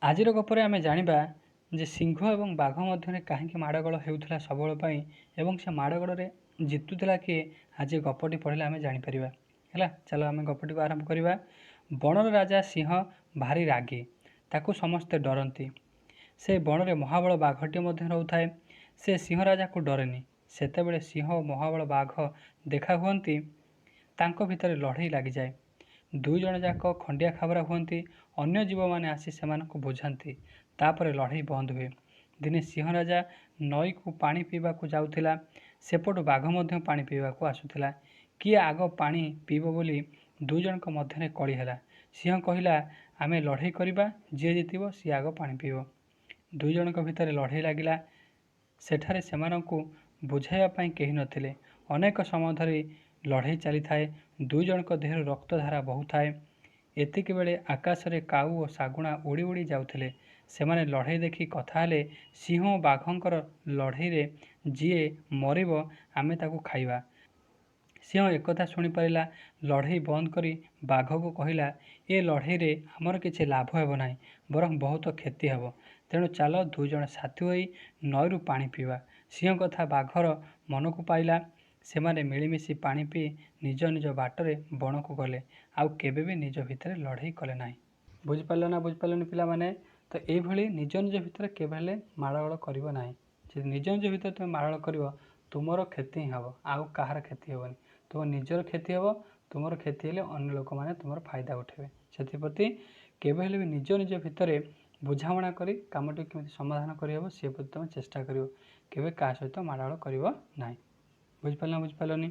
ଆଜିର ଗପରେ ଆମେ ଜାଣିବା ଯେ ସିଂହ ଏବଂ ବାଘ ମଧ୍ୟରେ କାହିଁକି ମାଡ଼ଗୋଳ ହେଉଥିଲା ସବୁବେଳ ପାଇଁ ଏବଂ ସେ ମାଡ଼ଗୋଳରେ ଜିତୁଥିଲା କିଏ ଆଜି ଗପଟି ପଢ଼ିଲେ ଆମେ ଜାଣିପାରିବା। ହେଲା, ଚାଲ ଆମେ ଗପଟିକୁ ଆରମ୍ଭ କରିବା। ବଣର ରାଜା ସିଂହ ଭାରି ରାଗି, ତାକୁ ସମସ୍ତେ ଡରନ୍ତି। ସେ ବଣରେ ମହାବଳ ବାଘଟିଏ ମଧ୍ୟ ରହୁଥାଏ। ସେ ସିଂହ ରାଜାକୁ ଡରେନି। ସେତେବେଳେ ସିଂହ ଓ ମହାବଳ ବାଘ ଦେଖା ହୁଅନ୍ତି, ତାଙ୍କ ଭିତରେ ଲଢ଼େଇ ଲାଗିଯାଏ। ଦୁଇ ଜଣ ଯାକ ଖଣ୍ଡିଆ ଖାବରା ହୁଅନ୍ତି। ଅନ୍ୟ ଜୀବମାନେ ଆସି ସେମାନଙ୍କୁ ବୁଝାନ୍ତି। ତାପରେ ଲଢ଼େଇ ବନ୍ଦ ହୁଏ। ଦିନେ ସିଂହ ରାଜା ନଈକୁ ପାଣି ପିଇବାକୁ ଯାଉଥିଲା। ସେପଟୁ ବାଘ ମଧ୍ୟ ପାଣି ପିଇବାକୁ ଆସୁଥିଲା। କିଏ ଆଗ ପାଣି ପିଇବ ବୋଲି ଦୁଇ ଜଣଙ୍କ ମଧ୍ୟରେ କଳି ହେଲା। ସିଂହ କହିଲା, ଆମେ ଲଢ଼େଇ କରିବା, ଯିଏ ଜିତିବ ସିଏ ଆଗ ପାଣି ପିଇବ। ଦୁଇ ଜଣଙ୍କ ଭିତରେ ଲଢ଼େଇ ଲାଗିଲା। ସେଠାରେ ସେମାନଙ୍କୁ ବୁଝାଇବା ପାଇଁ କେହି ନଥିଲେ। ଅନେକ ସମୟ ଧରି ଲଢ଼େଇ ଚାଲିଥାଏ। ଦୁଇ ଜଣଙ୍କ ଦେହରୁ ରକ୍ତଧାରା ବହୁଥାଏ। ଏତିକି ବେଳେ ଆକାଶରେ କାଉ ଓ ଶାଗୁଣା ଉଡ଼ି ଉଡ଼ି ଯାଉଥିଲେ। ସେମାନେ ଲଢ଼େଇ ଦେଖି କଥା ହେଲେ, ସିଂହ ଓ ବାଘଙ୍କର ଲଢ଼େଇରେ ଯିଏ ମରିବ ଆମେ ତାକୁ ଖାଇବା। ସିଂହ ଏକଥା ଶୁଣିପାରିଲା। ଲଢ଼େଇ ବନ୍ଦ କରି ବାଘକୁ କହିଲା, ଏ ଲଢ଼େଇରେ ଆମର କିଛି ଲାଭ ହେବ ନାହିଁ, ବରଂ ବହୁତ କ୍ଷତି ହେବ। ତେଣୁ ଚାଲ ଦୁଇ ଜଣ ସାଥୀ ହୋଇ ନଈରୁ ପାଣି ପିଇବା। ସିଂହ କଥା ବାଘର ମନକୁ ପାଇଲା। ସେମାନେ ମିଳିମିଶି ପାଣି ପିଇ ନିଜ ନିଜ ବାଟରେ ବଣକୁ ଗଲେ। ଆଉ କେବେ ବି ନିଜ ଭିତରେ ଲଢ଼େଇ କଲେ ନାହିଁ। ବୁଝିପାରିଲ ନା ବୁଝିପାରିଲନି ପିଲାମାନେ? ତ ଏଇଭଳି ନିଜ ନିଜ ଭିତରେ କେବେ ହେଲେ ମାଡ଼ଗୋଳ କରିବ ନାହିଁ। ଯଦି ନିଜ ନିଜ ଭିତରେ ତୁମେ ମାଡ଼ଗୋଳ କରିବ, ତୁମର କ୍ଷତି ହିଁ ହେବ, ଆଉ କାହାର କ୍ଷତି ହେବନି। ତୁମ ନିଜର କ୍ଷତି ହେବ। ତୁମର କ୍ଷତି ହେଲେ ଅନ୍ୟ ଲୋକମାନେ ତୁମର ଫାଇଦା ଉଠାଇବେ। ସେଥିପ୍ରତି କେବେ ହେଲେ ବି ନିଜ ନିଜ ଭିତରେ ବୁଝାମଣା କରି କାମଟି କେମିତି ସମାଧାନ କରିହେବ ସେ ପ୍ରତି ତୁମେ ଚେଷ୍ଟା କରିବ। କେବେ କାହା ସହିତ ମାଡ଼ଗୋଳ କରିବ ନାହିଁ। ବୁଝିପାରିଲ ନା ବୁଝିପାରିଲନି?